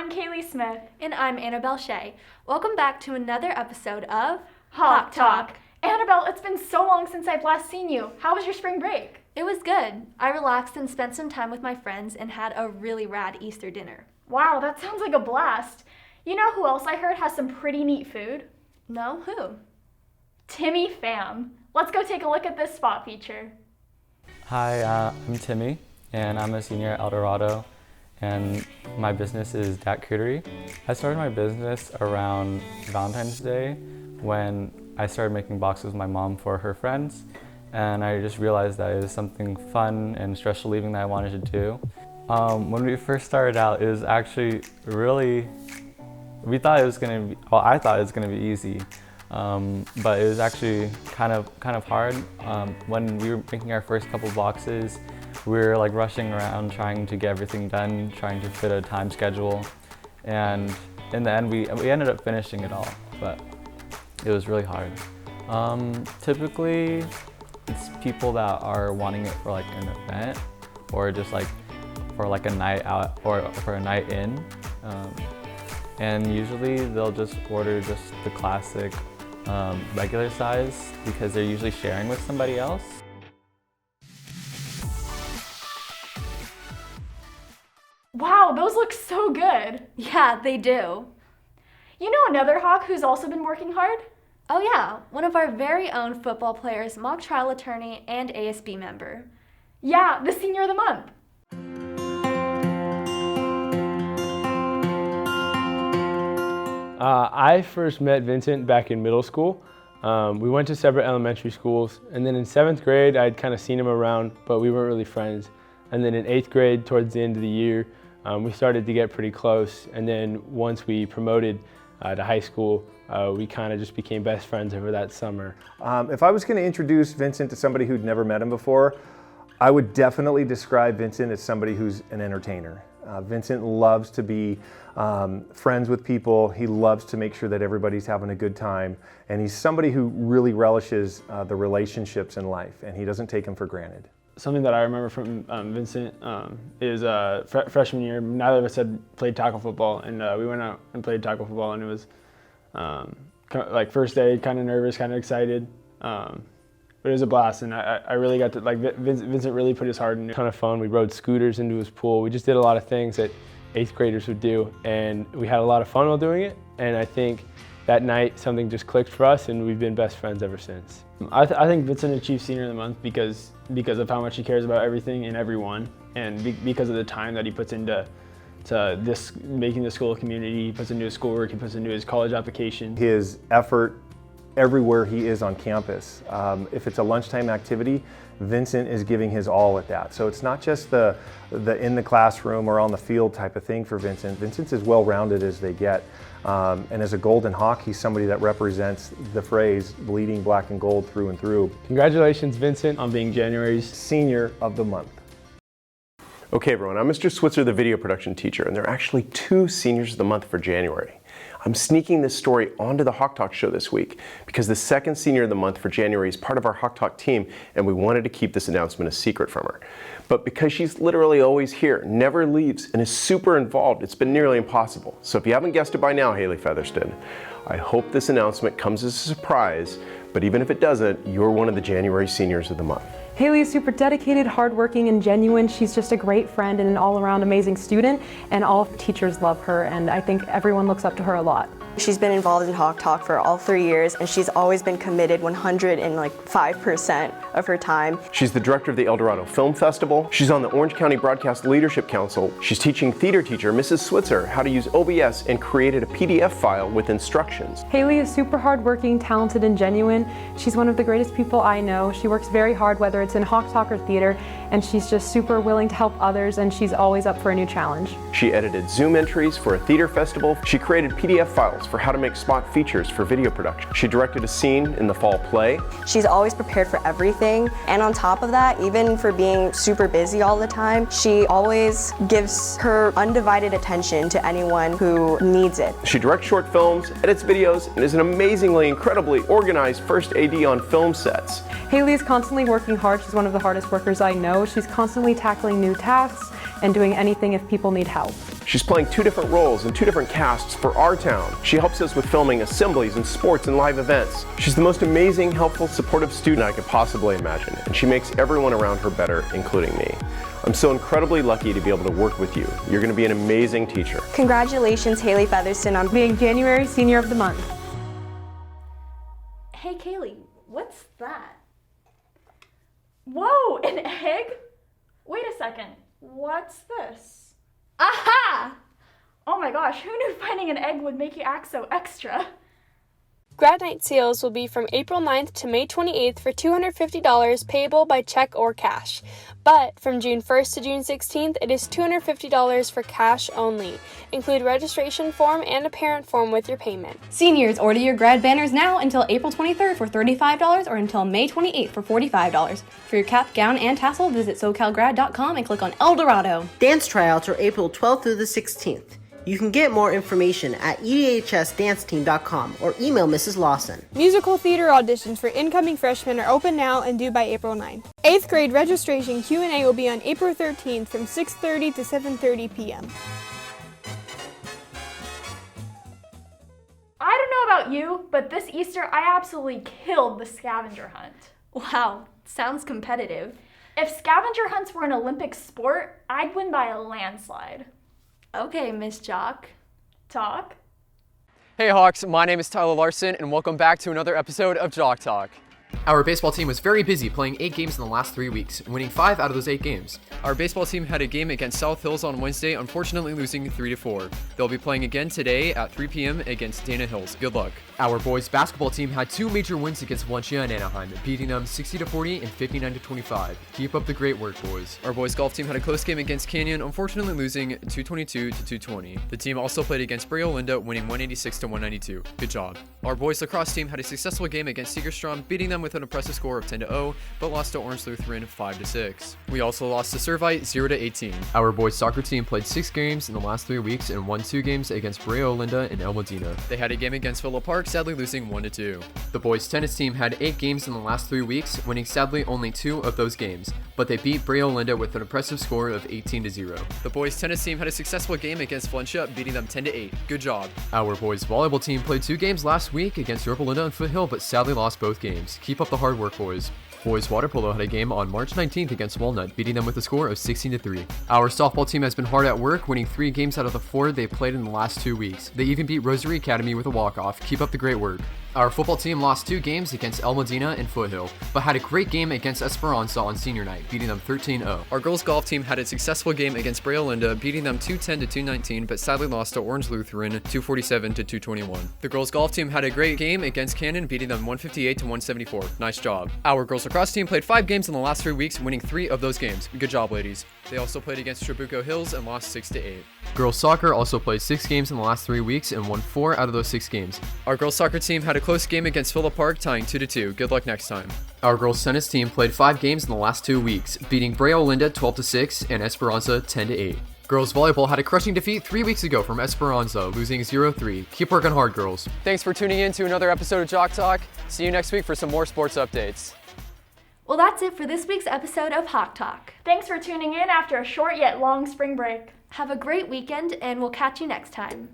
I'm Hayley Smith. And I'm Annabelle Shea. Welcome back to another episode of Hawk Talk. Annabelle, it's been so long since I've last seen you. How was your spring break? It was good. I relaxed and spent some time with my friends and had a really rad Easter dinner. Wow, that sounds like a blast. You know who else I heard has some pretty neat food? No, who? Timmy Pham. Let's go take a look at this spot feature. Hi, I'm Timmy, and I'm a senior at Dorado, and my business is Dat Cootery. I started my business around Valentine's Day when I started making boxes with my mom for her friends, and I just realized that it was something fun and stress relieving that I wanted to do. When we first started out, it was actually really, I thought it was gonna be easy, but it was actually kind of hard. When we were making our first couple boxes, we were like rushing around trying to get everything done, trying to fit a time schedule, and in the end we ended up finishing it all, but it was really hard. Typically it's people that are wanting it for like an event or just like for like a night out or for a night in, and usually they'll just order just the classic regular size because they're usually sharing with somebody else. Wow, those look so good. Yeah, they do. You know another Hawk who's also been working hard? Oh yeah, one of our very own football players, mock trial attorney, and ASB member. Yeah, the senior of the month. I first met Vincent back in middle school. We went to separate elementary schools, and then in 7th grade I'd kind of seen him around, but we weren't really friends. And then in 8th grade, towards the end of the year, we started to get pretty close, and then once we promoted to high school, we kind of just became best friends over that summer. If I was going to introduce Vincent to somebody who'd never met him before, I would definitely describe Vincent as somebody who's an entertainer. Vincent loves to be friends with people. He loves to make sure that everybody's having a good time, and he's somebody who really relishes the relationships in life, and he doesn't take them for granted. Something that I remember from Vincent is freshman year, neither of us had played tackle football, and we went out and played tackle football, and it was like first day, kind of nervous, kind of excited, but it was a blast, and I really got to, like, Vincent really put his heart in it. Kind of fun. We rode scooters into his pool. We just did a lot of things that 8th graders would do, and we had a lot of fun while doing it, and I think that night something just clicked for us, and we've been best friends ever since. I think Vincent achieved Senior of the Month because of how much he cares about everything and everyone, and because of the time that he puts into this, making the school a community. He puts into his schoolwork, he puts into his college application. His effort everywhere he is on campus. If it's a lunchtime activity, Vincent is giving his all at that. So it's not just the in the classroom or on the field type of thing for Vincent. Vincent's as well-rounded as they get. And as a Golden Hawk, he's somebody that represents the phrase bleeding black and gold through and through. Congratulations, Vincent, on being January's Senior of the Month. Okay, everyone, I'm Mr. Switzer, the video production teacher, and there are actually 2 Seniors of the Month for January. I'm sneaking this story onto the Hawk Talk show this week because the second Senior of the Month for January is part of our Hawk Talk team, and we wanted to keep this announcement a secret from her. But because she's literally always here, never leaves, and is super involved, it's been nearly impossible. So if you haven't guessed it by now, Hayley Featherston, I hope this announcement comes as a surprise, but even if it doesn't, you're one of the January Seniors of the Month. Hayley is super dedicated, hardworking, and genuine. She's just a great friend and an all-around amazing student, and all teachers love her, and I think everyone looks up to her a lot. She's been involved in Hawk Talk for all 3 years, and she's always been committed 105% of her time. She's the director of the El Dorado Film Festival. She's on the Orange County Broadcast Leadership Council. She's teaching theater teacher Mrs. Switzer how to use OBS and created a PDF file with instructions. Hayley is super hardworking, talented, and genuine. She's one of the greatest people I know. She works very hard, whether it's in Hawk Talk or theater, and she's just super willing to help others, and she's always up for a new challenge. She edited Zoom entries for a theater festival. She created PDF files for how to make spot features for video production. She directed a scene in the fall play. She's always prepared for everything, and on top of that, even for being super busy all the time, she always gives her undivided attention to anyone who needs it. She directs short films, edits videos, and is an amazingly, incredibly organized first AD on film sets. Hayley is constantly working hard. She's one of the hardest workers I know. She's constantly tackling new tasks and doing anything if people need help. She's playing 2 different roles in 2 different casts for our town. She helps us with filming assemblies and sports and live events. She's the most amazing, helpful, supportive student I could possibly imagine, and she makes everyone around her better, including me. I'm so incredibly lucky to be able to work with you. You're going to be an amazing teacher. Congratulations, Hayley Featherston, on Being January Senior of the Month. Hey Kaylee, what's that? Whoa, an egg? Wait a second. What's this? Aha! Oh my gosh, who knew finding an egg would make you act so extra? Grad night sales will be from April 9th to May 28th for $250 payable by check or cash. But from June 1st to June 16th, it is $250 for cash only. Include registration form and a parent form with your payment. Seniors, order your grad banners now until April 23rd for $35 or until May 28th for $45. For your cap, gown, and tassel, visit SoCalGrad.com and click on El Dorado. Dance tryouts are April 12th through the 16th. You can get more information at EDHSdanceteam.com or email Mrs. Lawson. Musical theater auditions for incoming freshmen are open now and due by April 9th. 8th grade registration Q&A will be on April 13th from 6:30 to 7:30 p.m. I don't know about you, but this Easter I absolutely killed the scavenger hunt. Wow, sounds competitive. If scavenger hunts were an Olympic sport, I'd win by a landslide. Okay, Miss Jock. Talk? Hey Hawks, my name is Tyler Larson and welcome back to another episode of Jock Talk. Our baseball team was very busy playing 8 games in the last 3 weeks, winning 5 out of those 8 games. Our baseball team had a game against South Hills on Wednesday, unfortunately losing 3-4. They'll be playing again today at 3 p.m. against Dana Hills. Good luck. Our boys basketball team had 2 major wins against Valencia and Anaheim, beating them 60-40 and 59-25. Keep up the great work, boys. Our boys golf team had a close game against Canyon, unfortunately losing 222-220. The team also played against Brea Olinda, winning 186-192. Good job. Our boys lacrosse team had a successful game against Segerstrom, beating them with an impressive score of 10-0, but lost to Orange Lutheran 5-6. We also lost to Servite 0-18. Our boys soccer team played 6 games in the last 3 weeks and won 2 games against Brea Olinda and El Medina. They had a game against Villa Park, sadly losing 1-2. The boys tennis team had 8 games in the last 3 weeks, winning sadly only 2 of those games, but they beat Brea Olinda with an impressive score of 18-0. The boys tennis team had a successful game against Valencia, beating them 10-8. Good job. Our boys volleyball team played 2 games last week against Yorba Linda and Foothill, but sadly lost both games. Keep up the hard work, boys. Boys water polo had a game on March 19th against Walnut, beating them with a score of 16-3. Our softball team has been hard at work, winning 3 games out of the 4 they played in the last 2 weeks. They even beat Rosary Academy with a walk-off. Keep up the great work. Our football team lost 2 games against El Medina and Foothill, but had a great game against Esperanza on senior night, beating them 13-0. Our girls golf team had a successful game against Brea Olinda, beating them 210-219, but sadly lost to Orange Lutheran 247-221. The girls golf team had a great game against Cannon, beating them 158-174. Nice job. Our girls lacrosse team played 5 games in the last 3 weeks, winning 3 of those games. Good job, ladies. They also played against Trabuco Hills and lost 6-8. Girls soccer also played 6 games in the last 3 weeks and won 4 out of those 6 games. Our girls soccer team had a close game against Villa Park, tying 2-2. Good luck next time. Our girls tennis team played 5 games in the last 2 weeks, beating Brea Olinda 12-6 and Esperanza 10-8. Girls volleyball had a crushing defeat 3 weeks ago from Esperanza, losing 0-3. Keep working hard, girls. Thanks for tuning in to another episode of Jock Talk. See you next week for some more sports updates. Well, that's it for this week's episode of Hawk Talk. Thanks for tuning in after a short yet long spring break. Have a great weekend, and we'll catch you next time.